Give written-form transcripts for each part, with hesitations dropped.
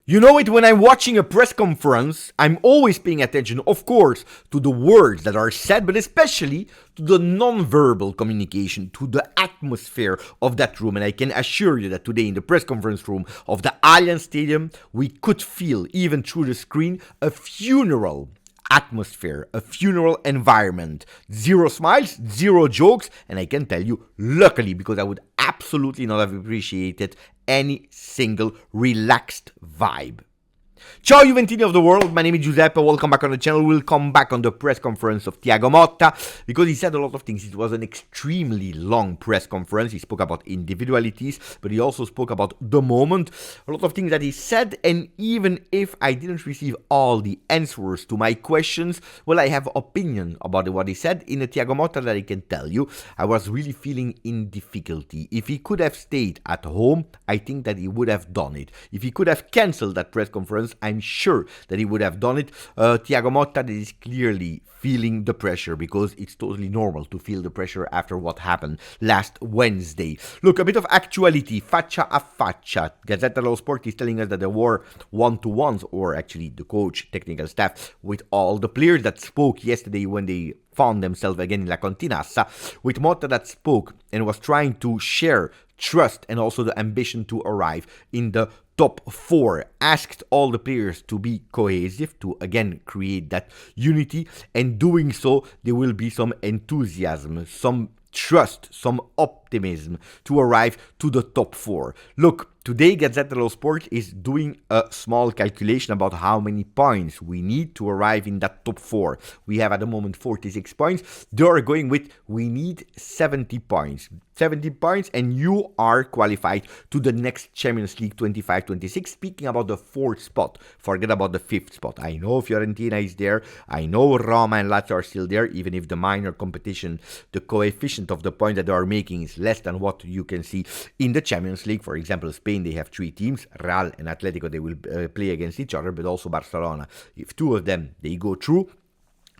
You know it, when I'm watching a press conference, I'm always paying attention, of course, to the words that are said, but especially to the non-verbal communication, to the atmosphere of that room. And I can assure you that today in the press conference room of the Allianz Stadium, we could feel, even through the screen, a funeral atmosphere, a funeral environment. Zero smiles, zero jokes, and I can tell you, luckily, because I would absolutely not have appreciated any single relaxed vibe. Ciao Juventini of the world, my name is Giuseppe, welcome back on the channel. We'll come back on the press conference of Thiago Motta, because he said a lot of things. It was an extremely long press conference. He spoke about individualities, but he also spoke about the moment. A lot of things that he said, and even if I didn't receive all the answers to my questions, well, I have opinion about what he said in the Thiago Motta that I can tell you. I was really feeling in difficulty. If he could have stayed at home, I think that he would have done it. If he could have cancelled that press conference, I'm sure that he would have done it. Thiago Motta is clearly feeling the pressure, because it's totally normal to feel the pressure after what happened last Wednesday. Look, a bit of actuality, faccia a faccia. Gazzetta dello Sport is telling us that there were one-to-ones, or actually the coach, technical staff, with all the players that spoke yesterday when they found themselves again in La Continassa, with Motta that spoke and was trying to share trust and also the ambition to arrive in the top four, asked all the players to be cohesive, to again create that unity, and doing so there will be some enthusiasm, some trust, some optimism to arrive to the top four. Look, today Gazzetta dello Sport is doing a small calculation about how many points we need to arrive in that top four. We have at the moment 46 points. They are going with, we need 70 points. 70 points and you are qualified to the next Champions League 25-26. Speaking about the fourth spot, forget about the fifth spot. I know Fiorentina is there. I know Roma and Lazio are still there, even if the minor competition, the coefficient of the points that they are making is less than what you can see in the Champions League. For example, Spain, they have three teams, Real and Atletico, they will play against each other, but also Barcelona. If two of them, they go through,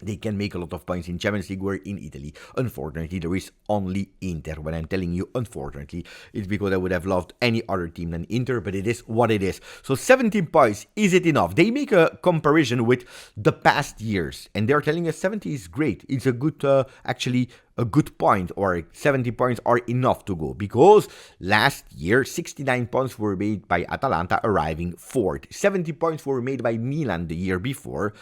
they can make a lot of points in Champions League, where in Italy, unfortunately, there is only Inter. When I'm telling you unfortunately, it's because I would have loved any other team than Inter, but it is what it is. So 17 points, is it enough? They make a comparison with the past years, and they're telling us 70 is great. It's a good, actually, a good point, or 70 points are enough to go, because last year 69 points were made by Atalanta, arriving fourth. 70 points were made by Milan the year before.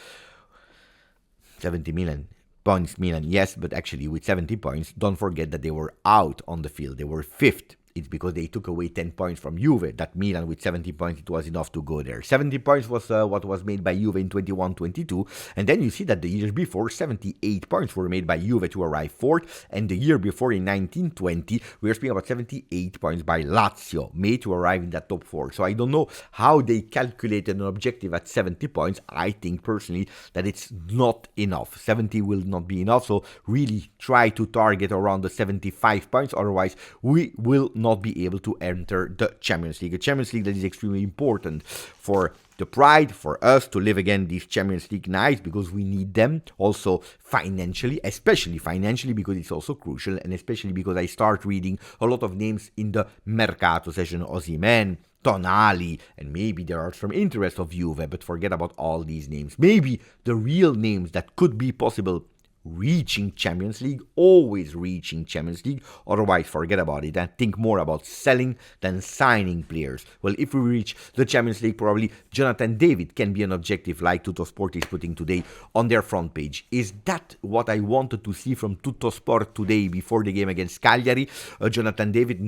70 million points, Milan, yes, but actually with 70 points, don't forget that they were out on the field. They were fifth. It's because they took away 10 points from Juve that Milan with 70 points, it was enough to go there. 70 points was what was made by Juve in 21-22. And then you see that the years before, 78 points were made by Juve to arrive fourth. And the year before, in 1920, we are speaking about 78 points by Lazio, made to arrive in that top four. So I don't know how they calculated an objective at 70 points. I think personally that it's not enough. 70 will not be enough. So really try to target around the 75 points. Otherwise, we will not be able to enter the Champions League. A Champions League that is extremely important for the pride, for us to live again these Champions League nights, because we need them also financially, especially financially, because it's also crucial, and especially because I start reading a lot of names in the Mercato session, Osimhen, Tonali, and maybe there are some interest of Juve, but forget about all these names. Maybe the real names that could be possible reaching Champions League, always reaching Champions League, otherwise forget about it and think more about selling than signing players. Well, if we reach the Champions League, probably Jonathan David can be an objective, like Tuttosport is putting today on their front page. Is that what I wanted to see from Tuttosport today before the game against Cagliari? Jonathan David?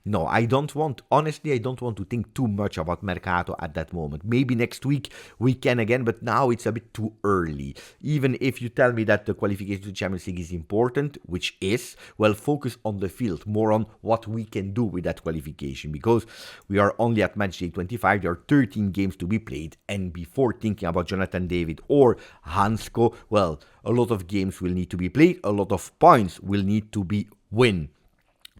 No, I don't want, honestly, I don't want to think too much about Mercato at that moment. Maybe next week we can again, but now it's a bit too early. Even if you tell me that the qualification to Champions League is important, which is, well, focus on the field, more on what we can do with that qualification, because we are only at matchday 25, there are 13 games to be played, and before thinking about Jonathan David or Hansko, well, a lot of games will need to be played, a lot of points will need to be won.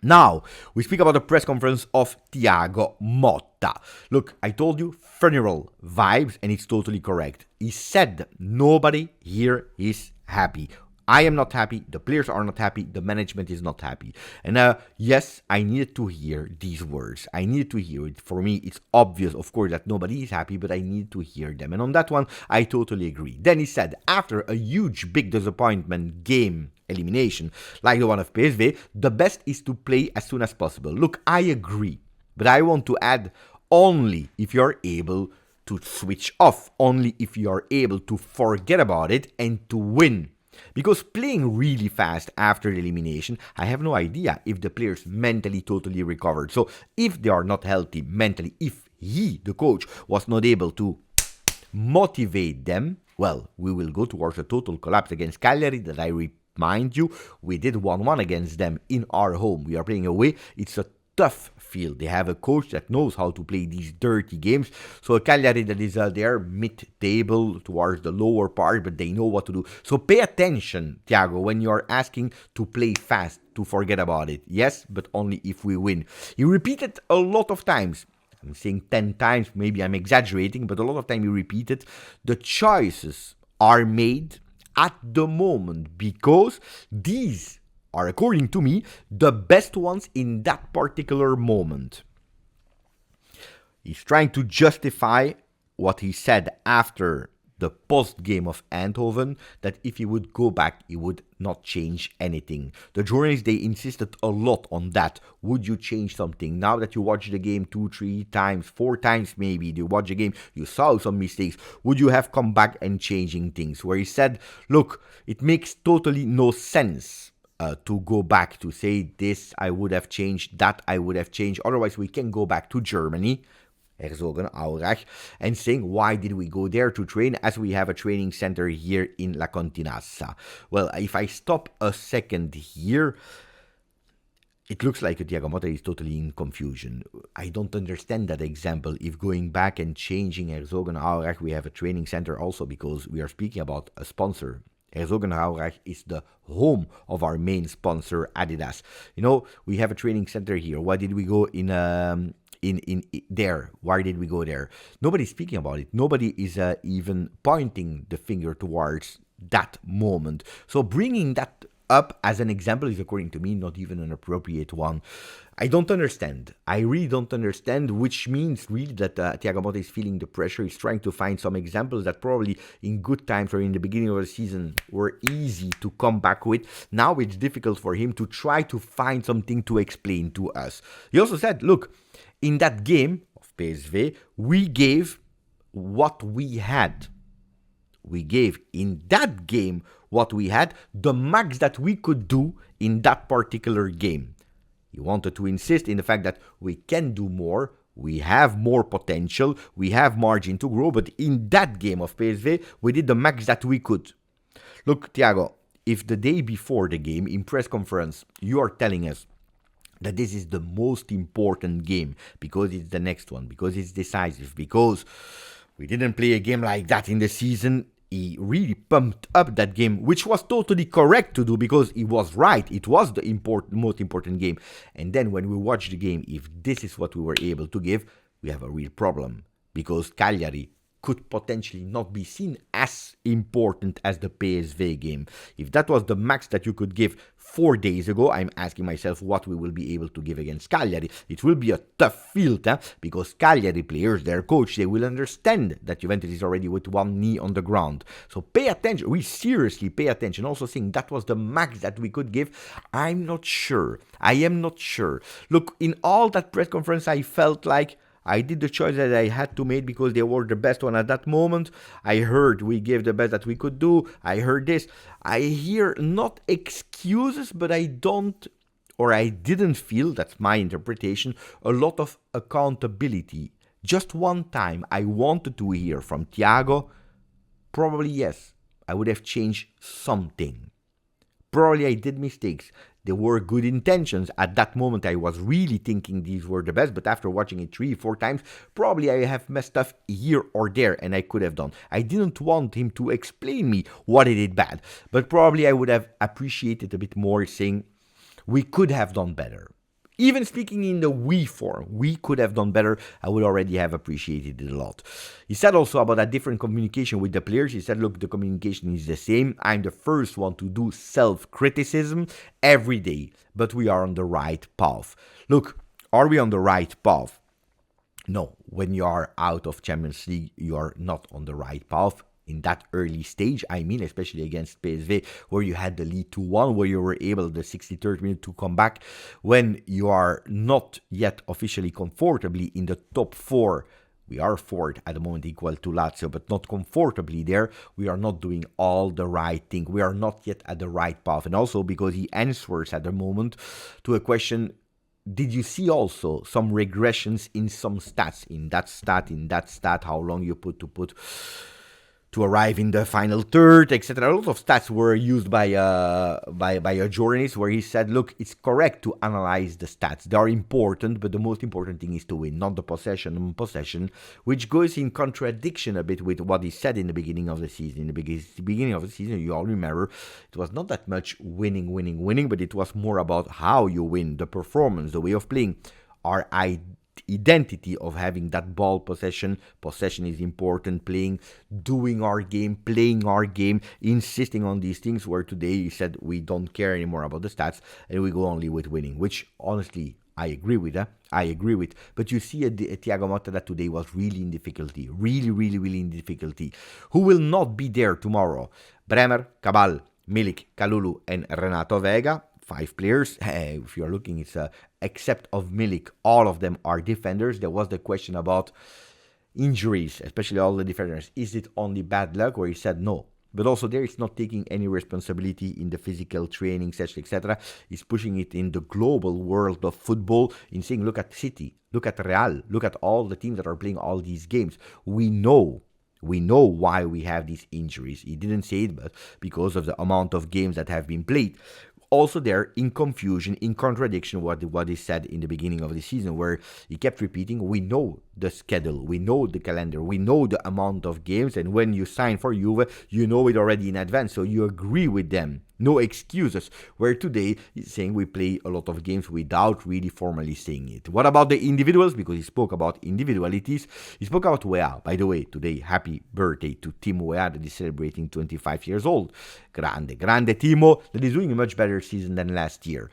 Now, we speak about the press conference of Thiago Motta. Look, I told you, funeral vibes, and it's totally correct. He said nobody here is happy. I am not happy, the players are not happy, the management is not happy. And yes, I needed to hear these words. I needed to hear it. For me, it's obvious, of course, that nobody is happy, but I need to hear them. And on that one, I totally agree. Then he said, after a huge, big disappointment game elimination, like the one of PSV, the best is to play as soon as possible. Look, I agree, but I want to add only if you're able to switch off, only if you are able to forget about it and to win. Because playing really fast after the elimination, I have no idea if the players mentally totally recovered. So if they are not healthy mentally, if he, the coach, was not able to motivate them, well, we will go towards a total collapse against Cagliari that I remind you, we did 1-1 against them in our home. We are playing away. It's a tough field. They have a coach that knows how to play these dirty games. So a Cagliari that is there mid-table towards the lower part, but they know what to do. So pay attention, Thiago, when you are asking to play fast, to forget about it. Yes, but only if we win. He repeated a lot of times. I'm saying 10 times, maybe I'm exaggerating, but a lot of time he repeated, the choices are made at the moment because these are, according to me, the best ones in that particular moment. He's trying to justify what he said after the post-game of Eindhoven, that if he would go back, he would not change anything. The journalists, they insisted a lot on that. Would you change something? Now that you watch the game 2, 3 times, 4 times maybe, you watch the game, you saw some mistakes, would you have come back and changing things? Where he said, look, it makes totally no sense to go back to say this I would have changed, that I would have changed. Otherwise, we can go back to Germany, Herzogenaurach, and saying, why did we go there to train as we have a training center here in La Continassa? Well, if I stop a second here, it looks like Thiago Motta is totally in confusion. I don't understand that example. If going back and changing Herzogenaurach, we have a training center also because we are speaking about a sponsor. Herzogenaurach is the home of our main sponsor, Adidas. You know, we have a training center here. Why did we go in there? Why did we go there? Nobody's speaking about it. Nobody is even pointing the finger towards that moment. So bringing that up as an example is, according to me, not even an appropriate one. I don't understand. I really don't understand, which means really that Thiago Motta is feeling the pressure. He's trying to find some examples that probably in good times or in the beginning of the season were easy to come back with. Now it's difficult for him to try to find something to explain to us. He also said, look, in that game of PSV, we gave what we had. We gave in that game what we had, the max that we could do in that particular game. He wanted to insist in the fact that we can do more, we have more potential, we have margin to grow, but in that game of PSV, we did the max that we could. Look, Thiago, if the day before the game, in press conference, you are telling us that this is the most important game because it's the next one, because it's decisive, because we didn't play a game like that in the season. He really pumped up that game, which was totally correct to do because he was right. It was the most important game. And then when we watch the game, if this is what we were able to give, we have a real problem because Cagliari could potentially not be seen as important as the PSV game. If that was the max that you could give 4 days ago, I'm asking myself what we will be able to give against Cagliari. It will be a tough field, because Cagliari players, their coach, they will understand that Juventus is already with one knee on the ground. So pay attention. We seriously pay attention. Also saying that was the max that we could give. I'm not sure. I am not sure. Look, in all that press conference, I felt like I did the choice that I had to make because they were the best one at that moment. I heard we gave the best that we could do. I heard this. I hear not excuses, but I didn't feel, that's my interpretation, a lot of accountability. Just one time I wanted to hear from Thiago, probably yes, I would have changed something. Probably I did mistakes. There were good intentions. At that moment, I was really thinking these were the best, but after watching it 3-4 times, probably I have messed up here or there, and I could have done. I didn't want him to explain me what I did bad, but probably I would have appreciated a bit more saying, we could have done better. Even speaking in the we form, we could have done better. I would already have appreciated it a lot. He said also about a different communication with the players. He said, look, the communication is the same. I'm the first one to do self-criticism every day, but we are on the right path. Look, are we on the right path? No, when you are out of Champions League, you are not on the right path. In that early stage, I mean, especially against PSV, where you had the lead 2-1, where you were able, the 63rd minute, to come back, when you are not yet officially comfortably in the top 4. We are fourth at the moment, equal to Lazio, but not comfortably there. We are not doing all the right thing. We are not yet at the right path. And also because he answers at the moment to a question, did you see also some regressions in some stats? In that stat, how long you put to arrive in the final third, etc. A lot of stats were used by a journalist where he said, look, it's correct to analyze the stats. They are important, but the most important thing is to win, not the possession, which goes in contradiction a bit with what he said in the beginning of the season. In the beginning of the season, you all remember, it was not that much winning, but it was more about how you win, the performance, the way of playing. Our identity of having that ball possession is important, doing our game, playing our game, insisting on these things, where today he said we don't care anymore about the stats and we go only with winning, which honestly I agree with. But you see a Thiago Motta that today was really in difficulty, really in difficulty. Who will not be there tomorrow? Bremer, Cabal, Milik, Kalulu and Renato Vega. 5 players. If you're looking, it's except of Milik, all of them are defenders. There was the question about injuries, especially all the defenders. Is it only bad luck? Where he said no. But also there, he's not taking any responsibility in the physical training session, etc. He's pushing it in the global world of football, in saying, look at City, look at Real, look at all the teams that are playing all these games. We know why we have these injuries. He didn't say it, but because of the amount of games that have been played. Also there, in confusion, in contradiction, what he said in the beginning of the season, where he kept repeating, we know the schedule, we know the calendar, we know the amount of games, and when you sign for Juve, you know it already in advance, so you agree with them. No excuses. Where today he's saying we play a lot of games without really formally saying it. What about the individuals? Because he spoke about individualities. He spoke about Weah. By the way, today, happy birthday to Timo Weah, that is celebrating 25 years old. Grande Timo, that is doing a much better season than last year.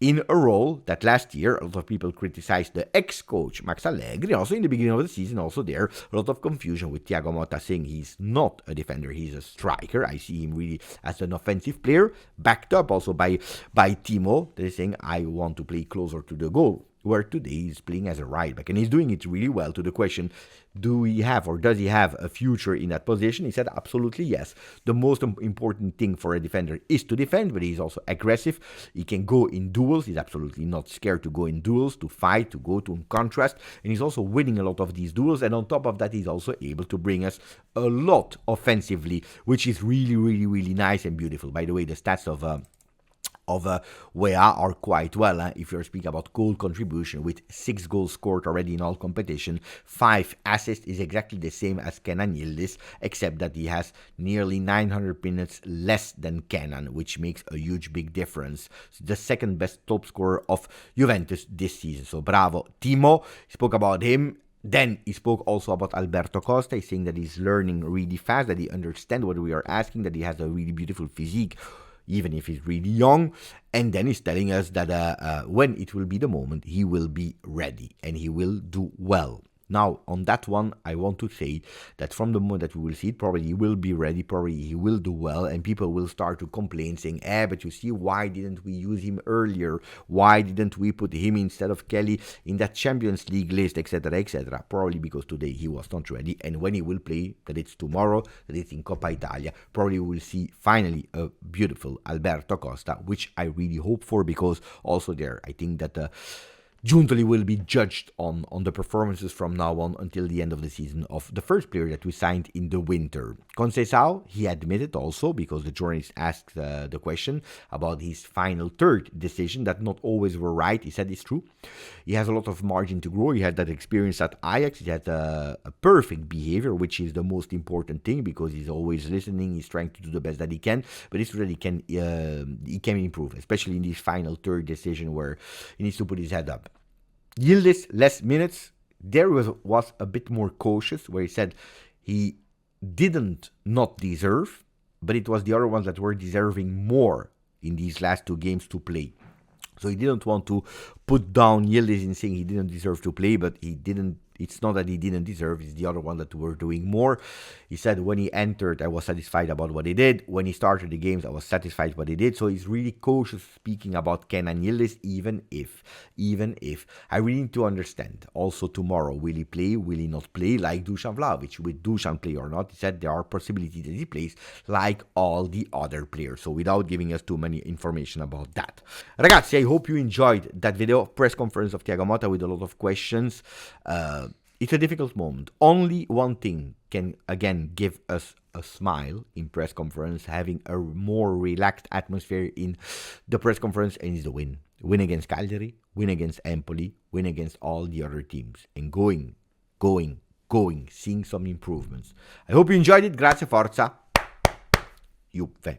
In a role that last year, a lot of people criticized the ex-coach Max Allegri. Also in the beginning of the season, also there, a lot of confusion with Thiago Motta saying he's not a defender, he's a striker. I see him really as an offensive player, backed up also by Timo. They're saying, I want to play closer to the goal. Where today he's playing as a right back, and he's doing it really well. To the question, does he have a future in that position? He said absolutely yes. The most important thing for a defender is to defend, but he's also aggressive. He can go in duels. He's absolutely not scared to go in duels, to fight, to go to contrast, and he's also winning a lot of these duels. And on top of that, he's also able to bring us a lot offensively, which is really nice and beautiful. By the way, the stats of Weah are quite well. If you're speaking about goal contribution, with 6 goals scored already in all competition, 5 assists is exactly the same as Kenan Yildiz, except that he has nearly 900 minutes less than Kenan, which makes a big difference. The second best top scorer of Juventus this season. So bravo, Timo. Spoke about him. Then he spoke also about Alberto Costa. He's saying that he's learning really fast, that he understands what we are asking, that he has a really beautiful physique, even if he's really young. And then he's telling us that when it will be the moment, he will be ready and he will do well. Now, on that one, I want to say that from the moment that we will see it, probably he will be ready, probably he will do well, and people will start to complain, saying, but you see, why didn't we use him earlier? Why didn't we put him instead of Kelly in that Champions League list, etc., etc.? Probably because today he was not ready, and when he will play, that it's tomorrow, that it's in Coppa Italia, probably we will see finally a beautiful Alberto Costa, which I really hope for, because also there, I think that Giuntoli will be judged on the performances from now on until the end of the season of the first player that we signed in the winter. Conceição, he admitted also, because the journalist asked the question about his final third decision, that not always were right. He said it's true. He has a lot of margin to grow. He had that experience at Ajax. He had a perfect behavior, which is the most important thing, because he's always listening. He's trying to do the best that he can, but it's true that he can improve, especially in this final third decision where he needs to put his head up. Yildiz, less minutes. There was a bit more cautious, where he said he didn't not deserve, but it was the other ones that were deserving more in these last two games to play. So he didn't want to put down Yildiz in saying he didn't deserve to play, but he didn't. It's not that he didn't deserve, it's the other one that were doing more. He said when he entered, I was satisfied about what he did. When he started the games, I was satisfied what he did. So he's really cautious speaking about Kenan Yildiz, even if. I really need to understand. Also tomorrow, will he play, will he not play, like Dusan Vlahovic? Will Dusan play or not? He said there are possibilities that he plays like all the other players. So without giving us too many information about that. Ragazzi, I hope you enjoyed that video, press conference of Thiago Motta with a lot of questions. It's a difficult moment. Only one thing can, again, give us a smile in press conference, having a more relaxed atmosphere in the press conference, and is the win. Win against Cagliari, win against Empoli, win against all the other teams, and going, seeing some improvements. I hope you enjoyed it. Grazie, forza, Juve.